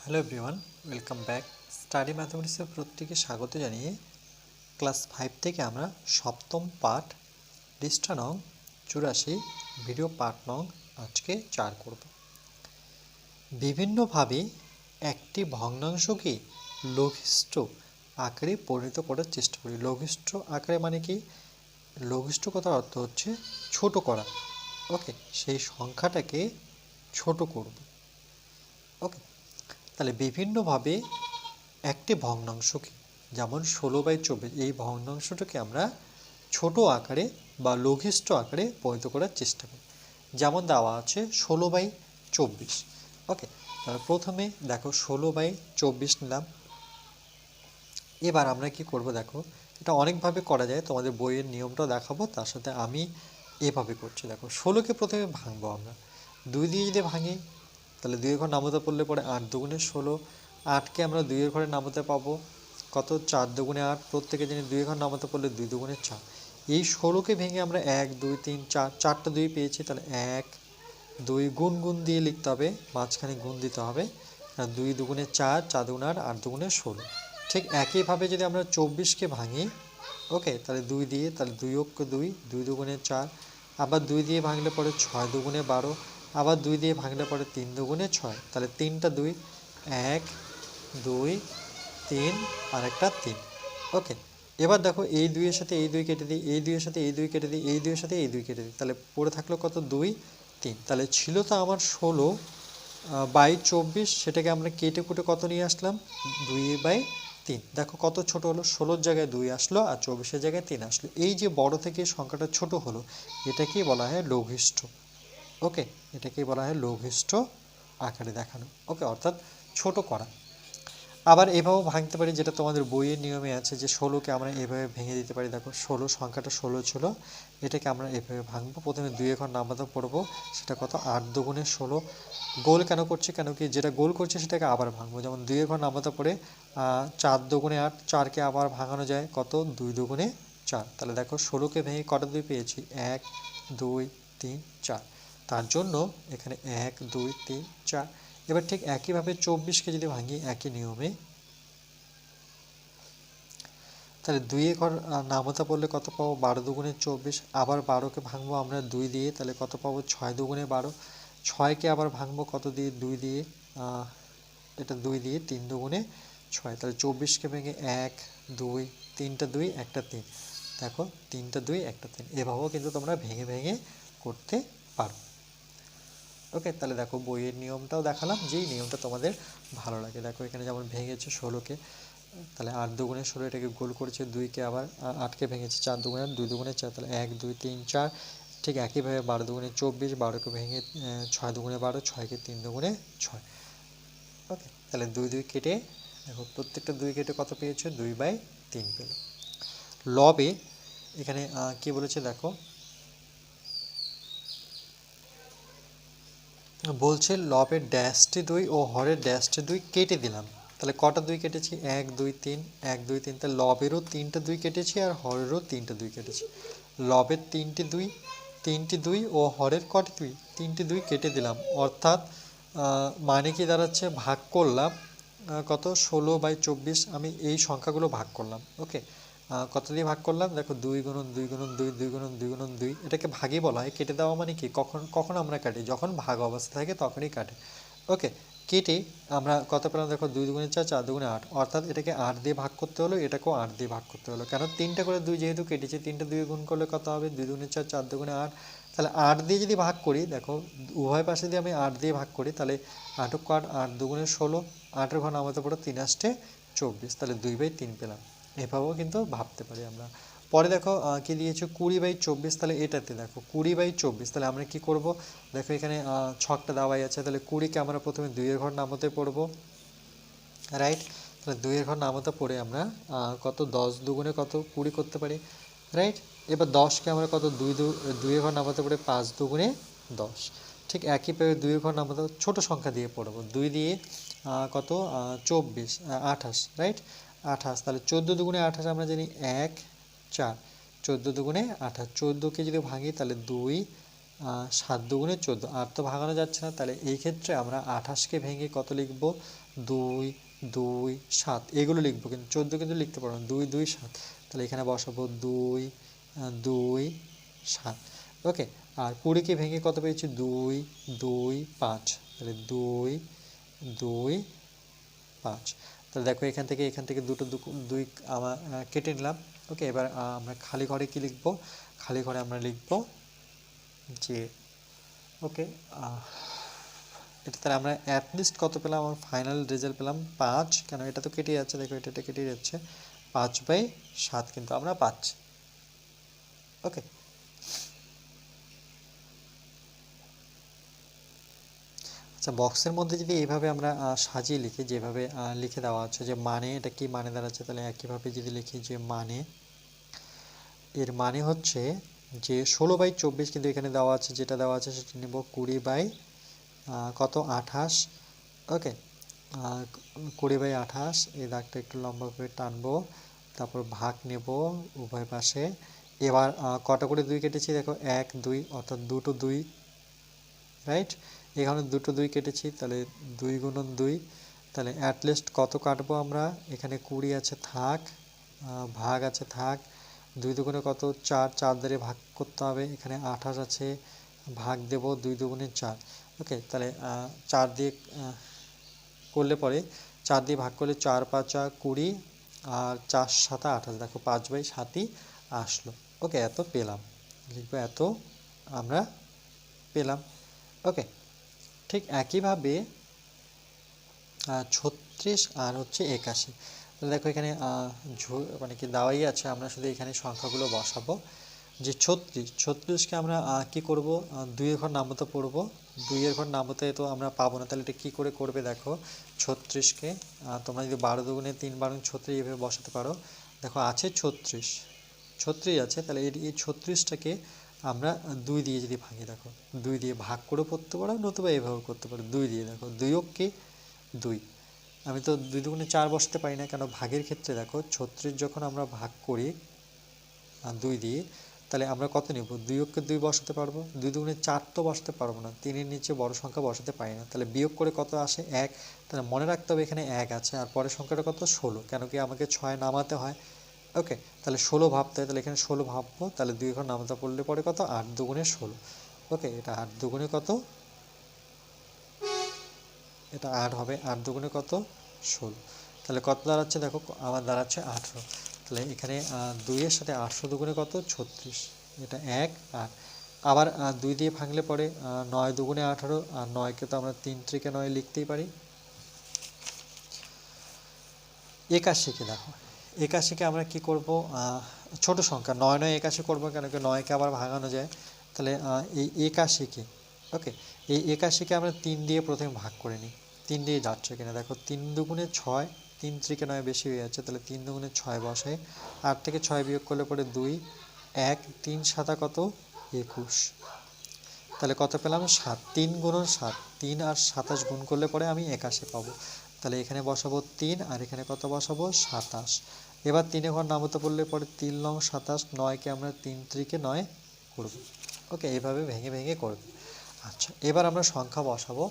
Hello everyone, welcome back. Study ম্যাথমেটিক্সের প্রত্যেকে স্বাগত জানিয়ে ক্লাস 5 থেকে আমরা সপ্তম পাঠ পৃষ্ঠা নং 84 ভিডিও পাঠ নং আজকে 4 করব। বিভিন্নভাবে একটি ভগ্নাংশকে লঘিষ্ঠ আকারে পরিণত করার চেষ্টা করি। লঘিষ্ঠ আকারে মানে কি? লঘিষ্ঠ কথার অর্থ হচ্ছে ছোট করা। ওকে, সেই সংখ্যাটাকে ছোট করব। ওকে, তাহলে বিভিন্নভাবে একটি ভগ্নাংশকে, যেমন 16/24, এই ভগ্নাংশটাকে আমরা ছোট আকারে বা লঘিষ্ঠ আকারে পরিণত করার চেষ্টা করি। যেমন দেওয়া আছে 16/24। ওকে, তাহলে প্রথমে দেখো 16/24 নিলাম। এবার আমরা কি করব দেখো, এটা অনেকভাবে করা যায়, তোমাদের বইয়ের নিয়মটাও দেখাবো, তার সাথে আমি এভাবে করছি। দেখো 16কে প্রথমে ভাঙবো আমরা। 2 দিয়ে যদি ভাঙি তাহলে 2 এর ঘর নামতে পড়লে পরে 8 দুগুণে 16। 8কে আমরা 2 এর ঘরে নামতে পাবো কত? 4 দুগুণে 8। প্রত্যেকে জানি 2 এর ঘর নামতে পড়লে 2 দুগুণে 4। এই 16কে ভেঙে আমরা 1 2 3 4, 4টা 2 পেয়েছি। তাহলে 1 2 গুণ গুণ দিয়ে লিখতে হবে, মাঝখানে গুণ দিতে হবে। 2 দুগুণে 4, 4 দুগুণে 8, 8 দুগুণে 16। ঠিক একইভাবে যদি আমরা 24কে ভাঙি, ওকে, তাহলে 2 দিয়ে, তাহলে 2 অক্ষ 2, 2 দুগুণে 4। আবার 2 দিয়ে ভাঙলে পরে 6 দুগুণে 12। আবার 2 দিয়ে ভাঙলে পরে 3 দুগুণে 6। তাহলে 3টা 2, 1 2 3 আর একটা 3। ওকে, এবার দেখো এই 2 এর সাথে এই 2 কেটে দিই, এই 2 এর সাথে এই 2 কেটে দিই, এই 2 এর সাথে এই 2 কেটে দিই, তাহলে পড়ে থাকলো কত? 2 3। তাহলে ছিল তো আমার 16/24, সেটাকে আমরা কেটে কুটে কত নিয়ে আসলাম? 2/3। দেখো কত ছোট হলো, 16-র জায়গায় 2 আসলো আর 24-এর জায়গায় 3 আসলো। এই যে বড় থেকে সংখ্যাটা ছোট হলো, এটাকেই বলা হয় লঘিষ্ঠ। ওকে, এটাকেই বলা হয় লঘিষ্ঠ আকারে দেখানো। ওকে, অর্থাৎ ছোট করা। আবার এভাবেও ভাঙতে পারি, যেটা তোমাদের বইয়ের নিয়মে আছে, যে 16কে আমরা এভাবে ভেঙে দিতে পারি। দেখো 16, সংখ্যাটা 16 ছিল, এটাকে আমরা এভাবে ভাঙবো। প্রথমে 2 এর ঘর নামাতে পড়বো, সেটা কত? 8 দুগুণে 16। গোল কেন করছি? কেন কি যেটা গোল করছে সেটাকে আবার ভাঙবো। যেমন 2 এর ঘর নামাতে পড়ে 4 দুগুণে 8, 4কে আবার ভাঙানো যায় কত? 2 দুগুণে 4। তাহলে দেখো 16কে ভেঙে কটা 2 পেয়েছি? 1 2 3 4। তার জন্য এখানে 1 2 3 4। এবার ঠিক একইভাবে 24কে যদি ভাঙি একই নিয়মে, তাহলে 2 এর ঘর নামতা পড়লে কত পাবো? 12 দুগুণে 24। আবার 12কে ভাঙবো আমরা 2 দিয়ে, তাহলে কত পাবো? 6 দুগুণে 12। 6কে আবার ভাঙবো কত দিয়ে? 2 দিয়ে। এটা 2 দিয়ে, 3 দুগুণে 6। তাহলে 24কে ভেঙে 1 2, 3টা 2 একটা 3। দেখো 3টা 2 একটা 3। এভাবেও কিন্তু তোমরা ভেঙে ভেঙে করতে পারো। ওকে, তাহলে দেখো বইয়ের নিয়মটাও দেখালাম, যেই নিয়মটা তোমাদের ভালো লাগে। দেখো এখানে যেমন ভেঙেছে 16কে, তাহলে 8 দুগুণে 16, এটাকে গোল করেছে। 2কে আবার 8কে ভেঙেছে 4 দুগুণে 2 দুগুণে 4, তাহলে 1 2 3 4। ঠিক একইভাবে 12 দুগুণে 24, 12কে ভেঙে 6 দুগুণে 12, 6কে 3 দুগুণে 6। ওকে, তাহলে 2 2 কেটে দেখো প্রত্যেকটা 2 কেটে কত পেয়েছে? 2/3 পেল। লবে এখানে কি বলেছে দেখো, বলছে লবের ড্যাশটি 2 ও হরের ড্যাশটি 2 কেটে দিলাম। তাহলে কটা 2 কেটেছি? 1 2 3, 1 2 3। তাহলে লবেরও 3টা 2 কেটেছি আর হরেরও 3টা 2 কেটেছি। লবের 3টি 2, 3টি 2 ও হরের কটি 2? 3টি 2 কেটে দিলাম। অর্থাৎ মানে কি দাঁড়াচ্ছে? ভাগ করলাম কত? 16/24। আমি এই সংখ্যাগুলো ভাগ করলাম। ওকে, কত দিয়ে ভাগ করলাম? দেখো 2 গুণন 2 গুণন 2, 2 গুণন 2 গুণন 2। এটাকে ভাগই বলা হয়। কেটে দেওয়া মানে কি? কখন কখন আমরা কাটি? যখন ভাগ অবস্থা থাকে তখনই কাটে। ওকে, কেটে আমরা কত পেলাম? দেখো 2 দুগুণে 4, 4 দুগুণে 8। অর্থাৎ এটাকে 8 দিয়ে ভাগ করতে হলো, এটাকেও 8 দিয়ে ভাগ করতে হলো। কেন? 3টা করে 2 যেহেতু কেটেছি, 3টা 2 গুণ করলে কত হবে? 2 দুগুণে 4, 4 দুগুণে 8। তাহলে 8 দিয়ে যদি ভাগ করি, দেখো উভয় পাশে যদি আমি 8 দিয়ে ভাগ করি, তাহলে 8 8, 8 দুগুণে 16, 8-এর ঘর নামাতে পড়ে 3 আসছে 24। তাহলে 2/3 পেলাম। এভাবেও কিন্তু ভাবতে পারি আমরা। পরে দেখো কি দিয়েছে? 20/24। তাহলে এটাতে দেখো 20/24। তাহলে আমরা কি করব? দেখো এখানে ছকটা দেওয়াই আছে। তাহলে 20কে আমরা প্রথমে 2 এর ঘর নামাতে পড়বো, রাইট? তাহলে 2 এর ঘর নামাতে পড়ে আমরা কত? 10 দুগুণে কত? 20 করতে পারি, রাইট? এবার 10কে আমরা কত? 2 এর ঘর নামাতে পড়ে 5 দুগুণে 10। ঠিক একইভাবে 2 এর ঘর নামাতে ছোট সংখ্যা দিয়ে পড়বো। 2 দিয়ে কত? 24 28, রাইট? 28। তাহলে 14 দুগুণে 28 আমরা জানি 1 4। 14 দুগুণে 28। 14কে যদি ভাঙি তাহলে 2 7 দুগুণে 14, আর তো ভাঙানো যাচ্ছে না, তাহলে এই ক্ষেত্রে আমরা 28কে ভেঙে কত লিখব, 2 2 7 এগুলো লিখবো, কিন্তু 14 কিন্তু লিখতে পারবো না, 2 2 7, তাহলে এখানে বসাবো 2 2 7। ওকে, আর 20কে ভেঙে কত পেয়েছি, 2 2 5, তাহলে 2 2 5। তাহলে দেখো এখান থেকে দুটো দুই আমার কেটে নিলাম। ওকে, এবার আমরা খালি ঘরে কি লিখব, খালি ঘরে আমরা লিখব যে ওকে এটা তাহলে আমরা অ্যাটলিস্ট কত পেলাম, আমার ফাইনাল রেজাল্ট পেলাম 5, কেন এটা তো কেটে যাচ্ছে, দেখো এটা কেটে যাচ্ছে, 5/7 কিন্তু আমরা পাচ্ছি। ওকে, আচ্ছা বক্সের মধ্যে যদি এইভাবে আমরা সাজিয়ে লিখি, যেভাবে লিখে দেওয়া আছে যে মানে, এটা কি মানে দাঁড়াচ্ছে, তাহলে একইভাবে যদি লিখি যে মানে, এর মানে হচ্ছে যে 16/24 কিন্তু এখানে দেওয়া আছে, যেটা দেওয়া আছে সেটা নেব 20 কত 28। ওকে, 20/28, এই দাগটা একটু লম্বা করে টানবো, তারপর ভাগ নেব উভয় পাশে। এবার কটা করে 2 কেটেছি, দেখো 1 2, অর্থাৎ দুটো 2, রাইট, এখানে দুটো 2 কেটেছি, তাহলে 2 গুণন 2, তাহলে অ্যাটলিস্ট কত কাটবো আমরা, এখানে 20 আছে থাক, ভাগ আছে থাক, 2 দুগুণে কত 4, 4 দ্বারা ভাগ করতে হবে, এখানে 28 আছে, ভাগ দেব 2 দুগুণে 4। ওকে, তাহলে 4 দিয়ে করলে পরে 4 দিয়ে ভাগ করলে 4 5 20, আর 4 7 28, দেখো 5/7ই আসলো। ওকে, এত পেলাম, লিখবো এত আমরা পেলাম। ওকে, ঠিক একইভাবে 36 আর হচ্ছে 81, দেখো এখানে মানে কি দেওয়াই আছে, আমরা শুধু এখানে সংখ্যাগুলো বসাবো। যে 36কে আমরা কি করব, 2 এর ঘর নামতে পড়ব, 2 এর ঘর নামতে তো আমরা পাবো না, তাহলে এটা কী করে করবে, দেখো 36কে তোমরা যদি 12 দুগুণে 3 12 36 এভাবে বসাতে পারো, দেখো আছে 36 আছে, তাহলে এই 36টাকে আমরা 2 দিয়ে যদি ভাঙি, দেখো 2 দিয়ে ভাগ করে পড়তে পারো, নতুবা এইভাবে করতে পারো 2 দিয়ে, দেখো 2 কি 2, আমি তো 2 দুগুণে 4 বসাতে পারি না, কেন ভাগের ক্ষেত্রে দেখো 36 যখন আমরা ভাগ করি 2 দিয়ে, তাহলে আমরা কত নেব, 2 2 বসাতে পারবো, 2 দুগুণে 4 তো বসাতে পারবো না, 3-এর নিচে বড় সংখ্যা বসাতে পারি না, তাহলে বিয়োগ করে কত আসে 1, তাহলে মনে রাখতে হবে এখানে 1 আছে, আর পরের সংখ্যাটা কত 16, কেন কি আমাকে 6 নামাতে হয়। ওকে, তাহলে 16 ভাবতে হয়, তাহলে এখানে 16 ভাববো, তাহলে 2 ঘর নামাতে পড়লে পরে কত 8 দুগুণে 16। ওকে, এটা 8 দুগুণে কত, এটা 8 হবে, 8 দুগুণে কত 16, তাহলে কত দাঁড়াচ্ছে, দেখো আমার দাঁড়াচ্ছে 18, তাহলে এখানে 2 এর সাথে 800 দুগুণে কত 36, এটা 1 8, আবার 2 দিয়ে ভাঙলে পরে 9 দুগুণে 18, আর 9কে তো আমরা 3 × 9 লিখতেই পারি। 81কে দেখো, 81কে আমরা কি করব, ছোট সংখ্যা 9 9 81 করবো, কেন কি 9কে আবার ভাঙানো যায়, তাহলে এই 81কে, ওকে, এই 81কে আমরা 3 দিয়ে প্রথমে ভাগ করে নিই, 3 দিয়ে যাচ্ছে কিনা, দেখো 3 দুগুণে 6, 3 × 9 বেশি হয়ে যাচ্ছে, তাহলে 3 দুগুণে 6 বসাই, 8 থেকে 6 বিয়োগ করলে পরে 2 1 3 7 কত 21, তাহলে কত পেলাম 7, 3 গুণন 7, 3 আর 27 গুণ করলে পরে আমি 81 পাবো, তাহলে এখানে বসাবো 3, আর এখানে কত বসাবো 27। এবার 3 ঘর নামতে পড়লে পরে 3 লং 27, 9কে আমরা 3 × 9 করব। ওকে, এইভাবে ভেঙে ভেঙে করব। আচ্ছা, এবার আমরা সংখ্যা বসাবো,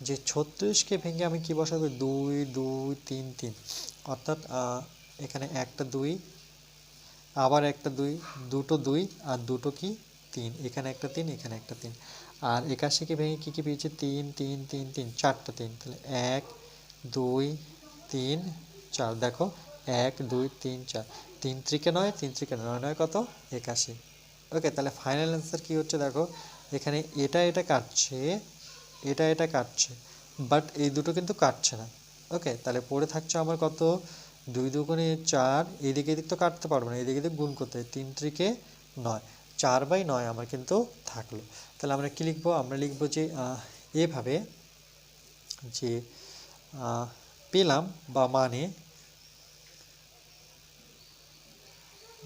যে 36কে ভেঙে আমি কি বসাবো, 2 2 3 3, অর্থাৎ এখানে একটা 2, আবার একটা 2, দুটো 2, আর দুটো কি 3, এখানে একটা 3, এখানে একটা 3, আর 81কে ভেঙে কী কী পেয়েছি, 3 3 3 3, 4টা 3, তাহলে 1 2 3 4, দেখো 1 2 3 4, 3 × 9, 3 × 9 9 কত 81। ওকে, তাহলে ফাইনাল অ্যান্সার কী হচ্ছে, দেখো এখানে এটা কাটছে, এটা কাটছে, বাট এই দুটো কিন্তু কাটছে না। ওকে, তাহলে পড়ে থাকছে আমার কত, 2 দুগুণে 4, এদিকে এদিক তো কাটতে পারবো না, এদিকে এদিক গুণ করতে হয়, 3 × 9, 4/9 আমার কিন্তু থাকলো। তাহলে আমরা কি লিখবো, আমরা লিখবো যে এভাবে যে পেলাম, বা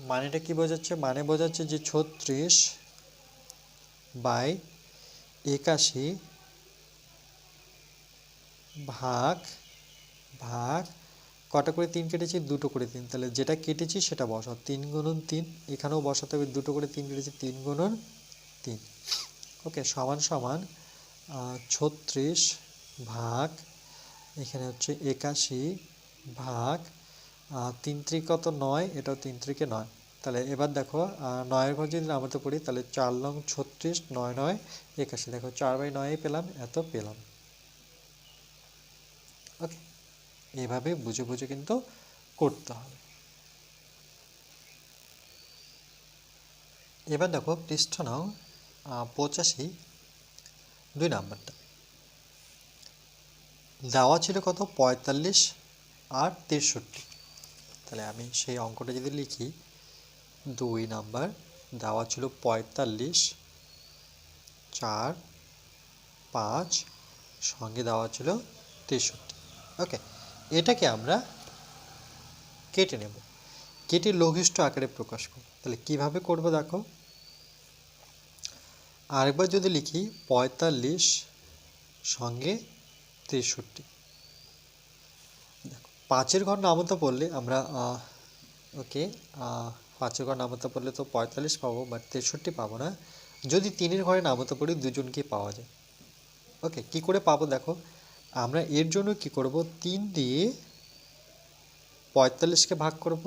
মানেটা কি বোঝাচ্ছে, মানে বোঝাচ্ছে যে 36/81 ভাগ কটা করে 3 কেটেছি, দুটো করে 3, তাহলে যেটা কেটেছি সেটা বসাও, 3 × 3, এখানেও বসাতে হবে, দুটো করে 3 কেটেছি, 3 × 3, ওকে, সমান সমান 36 ভাগ এখানে হচ্ছে 81 ভাগ 3 × কত 9, এটাও 3 × 9। তাহলে এবার দেখো 9-এর ঘর যদি নামাতে পড়ি তাহলে 4 লং 36, 9 9 81, দেখো 4/9 পেলাম, এত পেলাম। ওকে, এইভাবে বুঝে বুঝে কিন্তু করতে হবে। এবার দেখো পৃষ্ঠ নং 85, 2 নাম্বারটা দেওয়া ছিল কত 45 আর 63। তাহলে আমি সেই অঙ্কটা যদি লিখি, 2 নাম্বার দেওয়া ছিল 45, 4, 5, সঙ্গে দেওয়া ছিল 63। ওকে, এটাকে আমরা কেটে নেব, কেটে লঘিষ্ঠ আকারে প্রকাশ করব। তাহলে কিভাবে করব দেখো, আরেকবার যদি লিখি 45 সঙ্গে 63, দেখো 5-এর ঘর নামতা পড়লে আমরা ওকে 5-এর ঘর নামতা পড়লে তো 45 পাবো, বাট 63 পাবো না। যদি 3-এর ঘরে নামতা পড়ি দুজনকেই পাওয়া যায়। ওকে, কি করে পাবো দেখো, আমরা এর জন্য কি করব, 3 দিয়ে 45-কে ভাগ করব।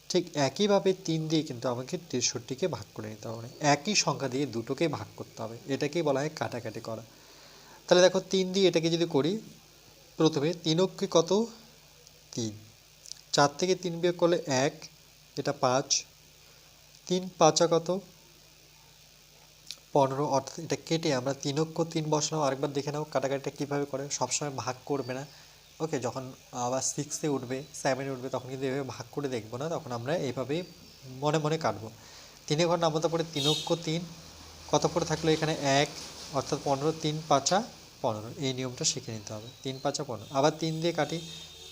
ঠিক একইভাবে 3 দিয়ে কিন্তু আমাকে 63-কে ভাগ করে নিতে হবে, একই সংখ্যা দিয়ে দুটোকেই ভাগ করতে হবে। এটাকেই বলা হয় কাটাকাটি করা। তাহলে দেখো 3 দিয়ে এটাকে যদি করি, প্রথমে 3 কত 3, 4 থেকে 3 বিয়োগ করলে 1, এটা 5, 3 5 কত 15, অর্থাৎ এটা কেটে আমরা 3 বসালাম। আরেকবার দেখে নাও কাটাকাটিটা কীভাবে করে, সবসময় ভাগ করবে না। ওকে, যখন আবার 6-এ উঠবে 7-এ উঠবে তখন কিন্তু এভাবে ভাগ করে দেখবো না, তখন আমরা এইভাবেই মনে মনে কাটবো। 3-এর ঘর নামতে পড়ে 3 কত পড়ে থাকলো এখানে 1, অর্থাৎ 15, 3 5 15, এই নিয়মটা শিখে নিতে হবে। 3 5 15, আবার 3 দিয়ে কাটি,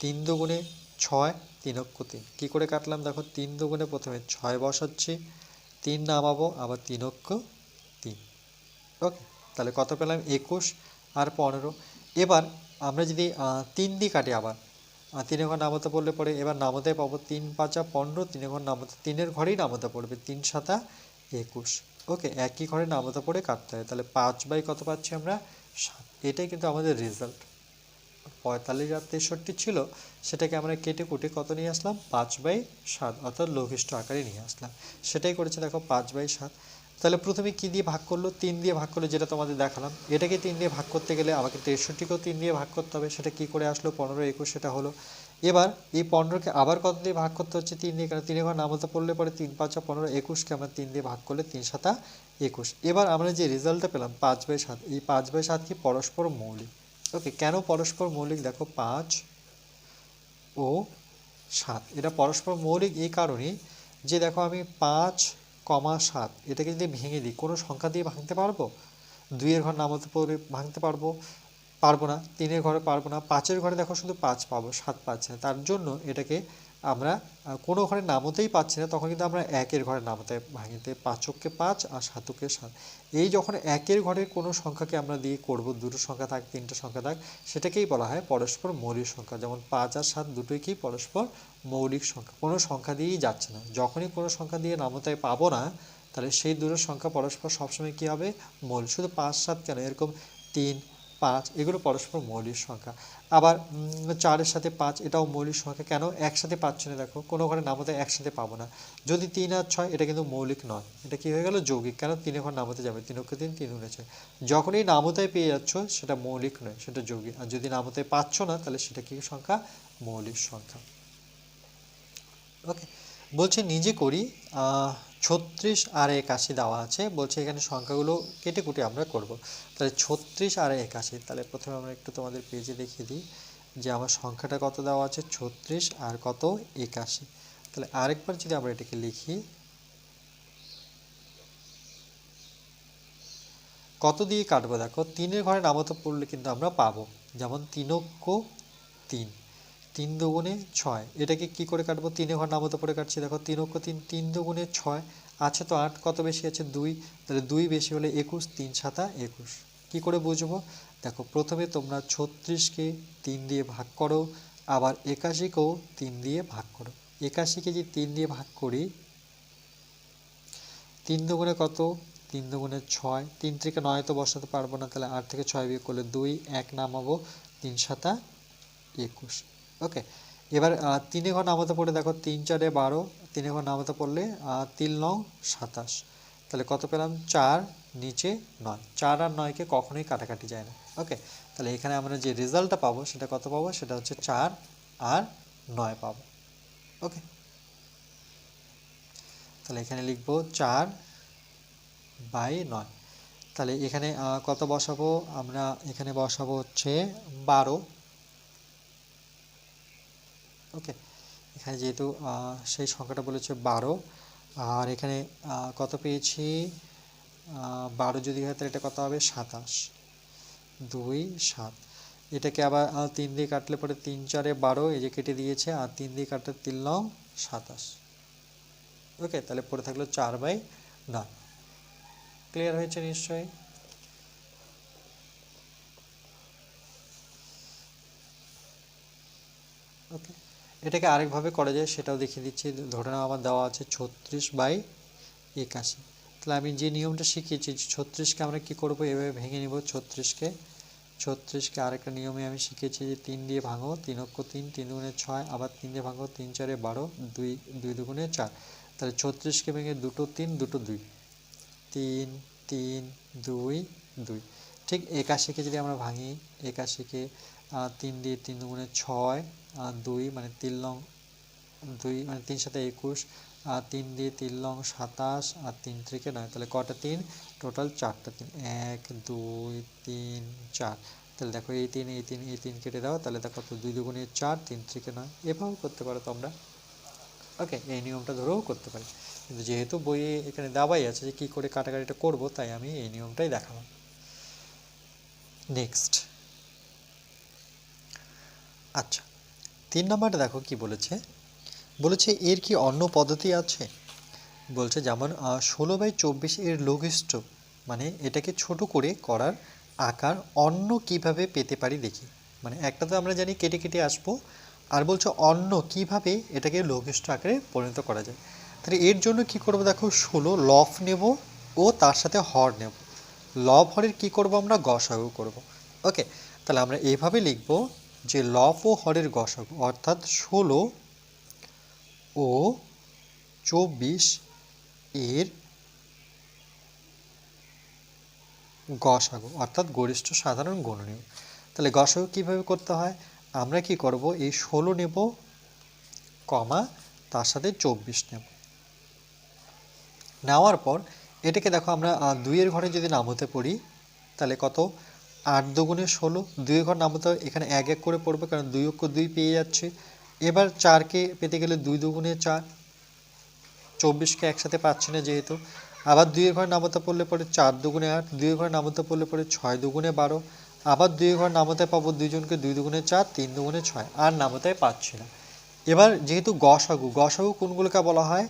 3 দুগুণে 6, 3 3। কী করে কাটলাম দেখো, 3 দুগুণে প্রথমে 6 বসাচ্ছি, 3 নামাবো, আবার 3 3। ওকে, তাহলে কত পেলাম 21 আর 15। এবার আমরা যদি 3 দিয়ে কাটি, আবার 3-এর ঘর নামতে পড়লে পরে এবার নামতে পাবো 3 5 15, 3-এর ঘর নামতে 3-এর ঘরেই নামতে পড়বে 3 7 21। ওকে, একই ঘরে নামতে পড়ে কাটতে হয়। তাহলে 5 কত পাচ্ছি আমরা 7। এটাই কিন্তু আমাদের রেজাল্ট। 45 আর 63 ছিল, সেটাকে আমরা কেটে কুটে কত নিয়ে আসলাম 5/7, অর্থাৎ লঘিষ্ঠ আকারে নিয়ে আসলাম। সেটাই করেছে দেখো 5/7। তাহলে প্রথমে কি দিয়ে ভাগ করলো, 3 দিয়ে ভাগ করলো, যেটা তোমাদের দেখালাম। এটাকে 3 দিয়ে ভাগ করতে গেলে আমাকে 63কেও 3 দিয়ে ভাগ করতে হবে। সেটা কি করে আসলো 15 21, সেটা হলো। এবার এই 15কে আবার কত দিয়ে ভাগ করতে হচ্ছে 3 দিয়ে, কারণ 3-এর ঘর নামতে পড়লে পরে 3 5 15, 21কে আমরা 3 দিয়ে ভাগ করলে 3 7 21। এবার আমরা যে রেজাল্টটা পেলাম 5/7, এই 5/7 কি পরস্পর মৌলিক। ওকে, কেন পরস্পর মৌলিক দেখো, 5 ও 7 এটা পরস্পর মৌলিক এই কারণে যে দেখো আমি 5,7 এটাকে যদি ভেঙে দিই, কোনো সংখ্যা দিয়ে ভাঙতে পারবো? 2-এর ঘর নামতে পড়ে ভাঙতে পারবো? পারবো না। 3-এর ঘরে পারবো না। 5-এর ঘরে দেখো শুধু 5 পাবো, 7 পাচ্ছি না। তার জন্য এটাকে আমরা কোনো ঘরে নামতেই পাচ্ছি না, তখন কিন্তু আমরা 1-এর ঘরে নামতে ভাঙিতে 5-কে 5 আর 7-কে 7। এই যখন 1-এর ঘরের কোনো সংখ্যাকে আমরা দিয়ে করব, দুটো সংখ্যা থাক 3টে সংখ্যা থাক, সেটাকেই বলা হয় পরস্পর মৌলিক সংখ্যা। যেমন 5 আর 7 দুটোই কি পরস্পর মৌলিক সংখ্যা, কোনো সংখ্যা দিয়েই যাচ্ছে না। যখনই কোনো সংখ্যা দিয়ে নামতায় পাবো না, তাহলে সেই দুটো সংখ্যা পরস্পর সবসময় কী হবে মৌলিক। শুধু 5 7 কেন, এরকম 3 5 এগুলো পরস্পর মৌলিক সংখ্যা। আবার 4-এর সাথে 5 এটাও মৌলিক সংখ্যা। কেন একসাথে পাচ্ছি না দেখো, কোনো ঘরে নামতে একসাথে পাবো না। যদি 3 আর 6 এটা কিন্তু মৌলিক নয়, এটা কি হয়ে গেল যৌগিক। কেন 3-এর ঘর নামতে যাবে, 3 × 3 3 × 6। যখনই নামতায় পেয়ে যাচ্ছ সেটা মৌলিক নয়, সেটা যৌগিক। আর যদি নামতায় পাচ্ছ না, তাহলে সেটা কি সংখ্যা মৌলিক সংখ্যা। ওকে, বলছে নিজে করি 36 আর 81 দেওয়া আছে। বলছে এখানে সংখ্যাগুলো কেটে কুটে আমরা করব। তাহলে 36 আর 81, তাহলে প্রথমে আমরা একটু তোমাদের পেজে দেখিয়ে দিই যে আমার সংখ্যাটা কত দেওয়া আছে 36 আর কত 81। তাহলে আরেকবার যদি আমরা এটাকে লিখি, কত দিয়ে কাটবো দেখো, 3-এর ঘরে নামতে পড়লে কিন্তু আমরা পাবো। যেমন 3 3, 3 দুগুণে 6, এটাকে কি করে কাটবো, 3-এর ঘর নামতে পড়ে কাটছি। দেখো 3 3, 3 দুগুণে 6 আছে তো 8, কত বেশি আছে 2, তাহলে 2 বেশি হলে 21, 3 7 21। কি করে বুঝবো দেখো, প্রথমে তোমরা 36-কে 3 দিয়ে ভাগ করো, আবার 81-কেও 3 দিয়ে ভাগ করো। 81-কে যদি 3 দিয়ে ভাগ করি, 3 দুগুণে কত 3 দুগুণে 6, 3 থেকে 9 তো বসাতে পারবো না, তাহলে 8 থেকে 6 বিয়োগ করলে 2, 1 নামাবো, 3 7 21। ওকে, এবার 3 ঘর নামাতে পড়লে দেখো 3 4 12, 3 ঘর নামাতে পড়লে 3 9 27, তাহলে কত পেলাম 4, নিচে 9। 4 আর 9 কে কখনোই কাটাকাটি যায় না। ওকে, তাহলে এখানে আমরা যে রেজাল্টটা পাবো সেটা কত পাবো, সেটা হচ্ছে 4 আর 9 পাবো। ওকে, তাহলে এখানে লিখবো 4/9। তাহলে এখানে কত বসাবো, আমরা এখানে বসাবো হচ্ছে 12। ওকে, এখানে যেহেতু সেই সংখ্যাটা বলেছে 12, আর এখানে কত পেয়েছি 12 যদি হয় তাহলে এটা কত হবে 27, 2 7। এটাকে আবার 3 দিয়ে কাটলে পরে 3 4 12, এই যে কেটে দিয়েছে, আর 3 দিয়ে কাটলে 3 9 27। ওকে, তাহলে পড়ে থাকলো 4/9। ক্লিয়ার হয়েছে নিশ্চয়ই? ওকে, এটাকে আরেকভাবে করা যায় সেটাও দেখিয়ে দিচ্ছি। ধরে নাও আমার দেওয়া আছে 36/81। তাহলে আমি যে নিয়মটা শিখিয়েছি 36কে আমরা কি করব, এভাবে ভেঙে নিব। 36কে আরেকটা নিয়মে আমি শিখেছি যে 3 দিয়ে ভাঙো, 3 অক্ষ 3, 3 দুগুণে 6, আবার 3 দিয়ে ভাঙো, 3 4 12, 2 দুগুণে 4। তাহলে 36কে ভেঙে 2 3 2 2, 3 3 2 2। ঠিক 81কে যদি আমরা ভাঙি, 81কে 3 দিয়ে 3 দুগুণে 6, 2 মানে 3 লং 2 মানে 3 7 21, 3 দিয়ে 3 লং 27, আর 3 থেকে 9, তাহলে কটা 3, টোটাল 4টা 3, 1 2 3 4। তাহলে দেখো এই 3 এই 3 এই 3 কেটে দাও, তাহলে দেখো তো 2 দুগুণে 4, 3 থেকে 9। এভাবেও করতে পারো তোমরা। ওকে, এই নিয়মটা ধরেও করতে পারি, কিন্তু যেহেতু বইয়ে এখানে দেওয়াই আছে যে কী করে কাটাকাটিটা করব, তাই আমি এই নিয়মটাই দেখালাম। নেক্সট, আচ্ছা 3 নম্বরটা দেখো কি বলেছে। বলেছে এর কি অন্য পদ্ধতি আছে? বলছে যেমন 16/24 এর লঘিষ্ঠ, মানে এটাকে ছোট করে করার আকার অন্য কিভাবে পেতে পারি দেখি। মানে একটা তো আমরা জানি কেটে কেটে আসবো, আর বলছে অন্য কিভাবে এটাকে লঘিষ্ঠ আকারে পরিণত করা যায়। তাহলে এর জন্য কি করব, দেখো 16 লব নেব ও তার সাথে হর নেব। লব হরের কি করব, আমরা গসাগু করব। ওকে, তাহলে আমরা এইভাবে লিখব যে লব ও হরের গসাগু, অর্থাৎ 16 ও 24 এর গসাগু, অর্থাৎ গরিষ্ঠ সাধারণ গুণনীয়। তাহলে গসাগু কিভাবে করতে হয়, আমরা কি করব, এই 16 নেব, কমা তার সাথে 24 নেব। নেওয়ার পর এটাকে দেখো আমরা 2 এর ঘরে যদি নামতে পড়ি, তাহলে কত, 8 দুগুণে 16, 2 এর ঘর নামতে এখানে 1 1 করে পড়বে, কারণ 2 অক্ষ 2 পেয়ে যাচ্ছে। এবার 4কে পেতে গেলে 2 দুগুণে 4, 24কে একসাথে পাচ্ছি না যেহেতু। আবার 2 এর ঘরে নামতে পড়লে পরে 4 দুগুণে 8, 2 এর ঘরে নামতে পড়লে পরে 6 দুগুণে 12, আবার 2 এর ঘরে নামতে পাবো দুইজনকে 2 দুগুণে 4, 3 দুগুণে 6, আর নামতে পাচ্ছি না। এবার যেহেতু গসাগু, গসাগু কোনগুলোকে বলা হয়,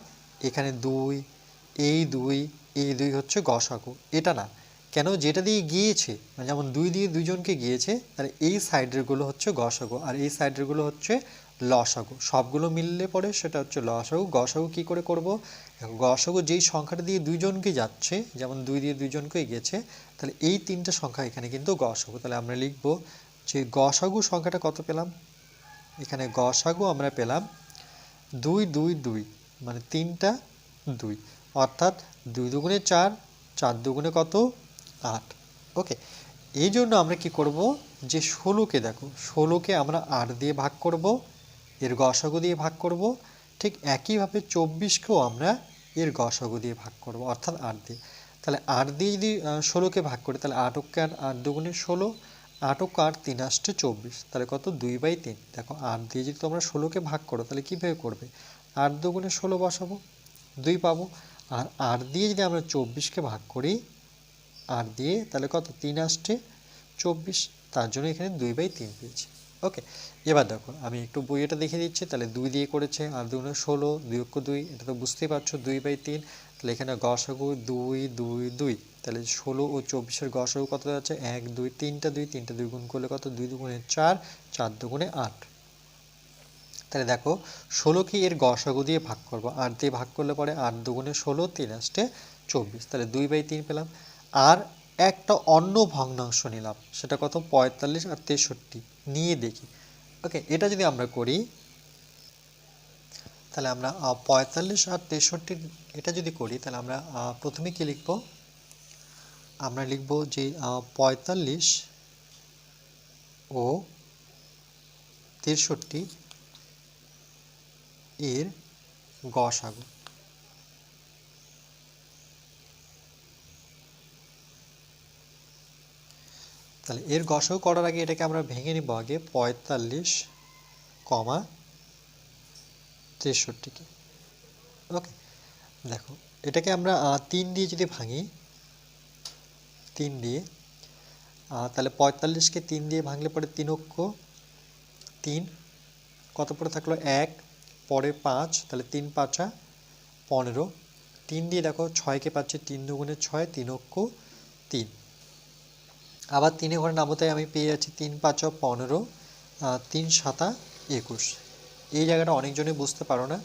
এখানে 2, এই 2, এই 2 হচ্ছে গসাগু, এটা না। কেন, যেটা দিয়ে গিয়েছে, মানে যেমন 2 দিয়ে দুইজনকে গিয়েছে, তাহলে এই সাইডেরগুলো হচ্ছে গসাগু, আর এই সাইডেরগুলো হচ্ছে লসাগু। সবগুলো মিললে পরে সেটা হচ্ছে লসাগু। গসাগু কি করে করব, গসাগু যেই সংখ্যাটা দিয়ে দুইজনকে যাচ্ছে, যেমন 2 দিয়ে দুইজনকেই গেছে, তাহলে এই 3টে সংখ্যা এখানে কিন্তু গসাগু। তাহলে আমরা লিখব যে গসাগু সংখ্যাটা কত পেলাম, এখানে গসাগু আমরা পেলাম 2 2 2, মানে 3টা 2, অর্থাৎ 2 দুগুণে 4, 4 দুগুণে কত 8। ওকে, এই জন্য আমরা কি করব, যে 16কে দেখো, 16কে আমরা 8 দিয়ে ভাগ করব, এর গসাগু দিয়ে ভাগ করব। ঠিক একইভাবে 24কেও আমরা এর গসাগু দিয়ে ভাগ করব, অর্থাৎ 8 দিয়ে। তাহলে 8 দিয়ে যদি 16কে ভাগ করি, তাহলে 8 অক্ষে 8 দুগুণে 16, 8 অক্ষ 8, 3 8 24, তাহলে কত 2/3। দেখো 8 দিয়ে যদি তোমরা 16কে ভাগ করো, তাহলে কীভাবে করবে, 8 দুগুণে 16 বসাবো, 2 পাবো। আর 8 দিয়ে যদি আমরা 24কে ভাগ করি, 8 দিয়ে, তাহলে কত 3 8 24, তার জন্য এখানে 2/3 পেয়েছি। ওকে, এবার দেখো আমি একটু বইটা দেখিয়ে দিচ্ছি। তাহলে 2 দিয়ে করেছে, আর 2 16, 2 অক্ষ 2, এটা তো বুঝতেই পারছো 2/3। তাহলে এখানে গসাগু 2 2 2, তাহলে 16 ও 24-এর গসাগু কত যাচ্ছে, 1 2, 3টা 2, 3টা 2 গুণ করলে কত, 2 দুগুণে 4, 4 দুগুণে 8। তাহলে দেখো 16কে এর গসাগু দিয়ে ভাগ করব, 8 দিয়ে ভাগ করলে পরে 8 দুগুণে 16, 3 আসতে 24, তাহলে 2/3 পেলাম। আর একটা অন্য ভগ্নাংশ নিলাম, সেটা কত 45 আর 63 নিয়ে দেখি। ওকে, এটা যদি আমরা করি তাহলে আমরা 45 আর 63 এটা যদি করি তাহলে আমরা প্রথমে কি লিখব, আমরা লিখব যে 45 ও 63 এর গসাগু। তাহলে এর গসাগু করার আগে এটাকে আমরা ভেঙে নিব আগে 45, 63কে। ওকে, দেখো এটাকে আমরা 3 দিয়ে যদি ভাঙি, 3 দিয়ে তাহলে 45কে 3 দিয়ে ভাঙলে পরে 3 অক্ষ 3, কত পরে থাকলো 1, পরে 5, তাহলে 3 5 15, 3 দিয়ে দেখো 6কে পাচ্ছি 3 দুগুণে 6, 3 অক্ষ 3, আবার 3 ঘরে নামতে আমি পেয়ে যাচ্ছি 3 5 15, 3 7 21। এই জায়গাটা অনেকজনই বুঝতে পারো না,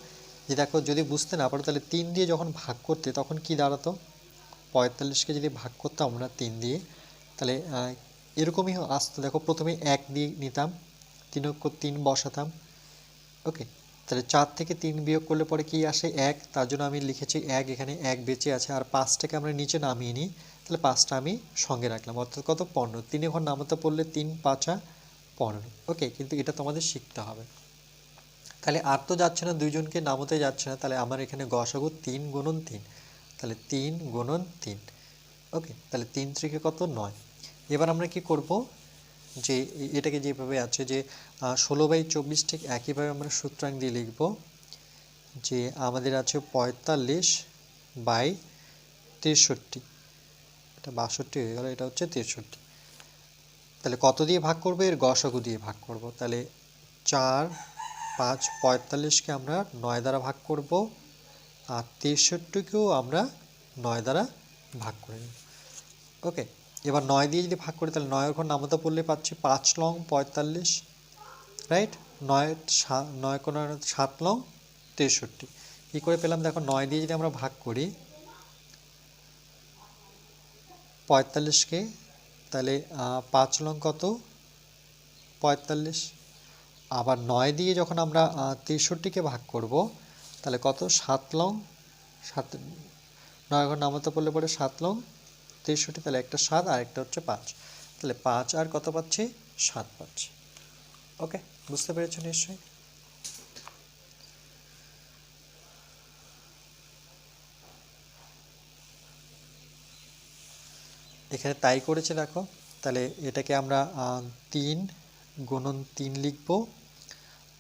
যে দেখো যদি বুঝতে না পারো তাহলে 3 দিয়ে যখন ভাগ করতে তখন কি দাঁড়াতো, 45কে যদি ভাগ করতাম আমরা 3 দিয়ে তাহলে এরকমই আসতো। দেখো প্রথমে 1 দিয়ে নিতাম, 3 অক্ষ 3 বসাতাম। ওকে, তাহলে 4 থেকে 3 বিয়োগ করলে পরে কি আসে 1, তার জন্য আমি লিখেছি 1, এখানে 1 বেঁচে আছে। আর 5টাকে আমরা নিচে নামিয়ে নিই, তাহলে 5টা আমি সঙ্গে রাখলাম, অর্থাৎ কত 15, 3 ঘর নামাতে পড়লে 3 5 15। ওকে, কিন্তু এটা তোমাদের শিখতে হবে। তাহলে আর তো যাচ্ছে না, দুইজনকে নামাতে যাচ্ছে না, তাহলে আমার এখানে গসাগু 3 গুণন 3, তাহলে 3 গুণন 3। ওকে, তাহলে 3 থেকে কত 9। এবার আমরা কি করব, যে এটাকে যেভাবে আছে যে 16/24 ঠিক একইভাবে আমরা সূত্রাঙ্ক দিয়ে লিখব, যে আমাদের আছে 45/63, এটা 62 হয়ে গেল, এটা হচ্ছে 63। তাহলে কত দিয়ে ভাগ করবো, এর গসাগু দিয়ে ভাগ করব। তাহলে 4 5 45কে আমরা 9 দ্বারা ভাগ করব, আর 63কেও আমরা 9 দ্বারা ভাগ করে নেব। ওকে, এবার 9 দিয়ে যদি ভাগ করি তাহলে 9 ঘর নামতে পড়লে পাচ্ছি 5 লং 45, রাইট, 9 কোণ 7 লং 63। কী করে পেলাম দেখো, 9 দিয়ে যদি আমরা ভাগ করি 45কে, তাহলে 5 লং কত 45, আবার 9 দিয়ে যখন আমরা 63কে ভাগ করব তাহলে কত 7 লং 7, 9 ঘর নামাতে পড়লে পরে 7 লং 63, তাহলে একটা 7 আর একটা হচ্ছে 5, তাহলে 5 আর কত পাচ্ছি 7 পাচ্ছি। ওকে, বুঝতে পেরেছো নিশ্চয়ই। এখানে তাই করেছে দেখো, তাহলে এটাকে আমরা 3 গুণন 3 লিখব,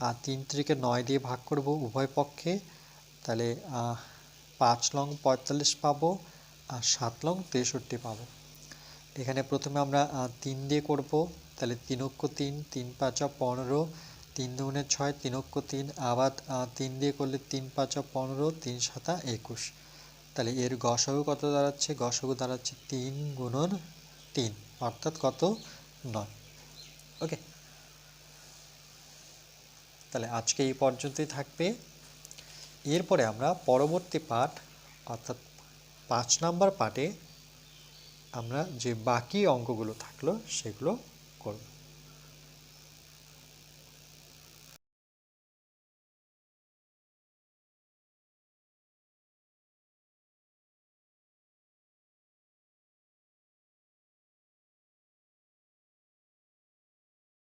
আর 3 থেকে 9 দিয়ে ভাগ করব উভয় পক্ষে, তাহলে 5 লং 45 পাবো, আর 7 লং 63 পাবো। এখানে প্রথমে আমরা 3 দিয়ে করব, তাহলে 3 অক্ষ 3, 3 5 15, 3 দুগুণে 6, 3 অক্ষ 3, আবার 3 দিয়ে করলে 3 5 15, 3 7 21। তাহলে এর গসাগু কত দাঁড়াচ্ছে, গসাগু দাঁড়াচ্ছে 3 গুণন 3, অর্থাৎ কত 9। ওকে, তাহলে আজকে এই পর্যন্তই থাকবে। এরপরে আমরা পরবর্তী পাঠ অর্থাৎ 5 নাম্বার পাঠে আমরা যে বাকি অঙ্কগুলো থাকলো সেগুলো করব।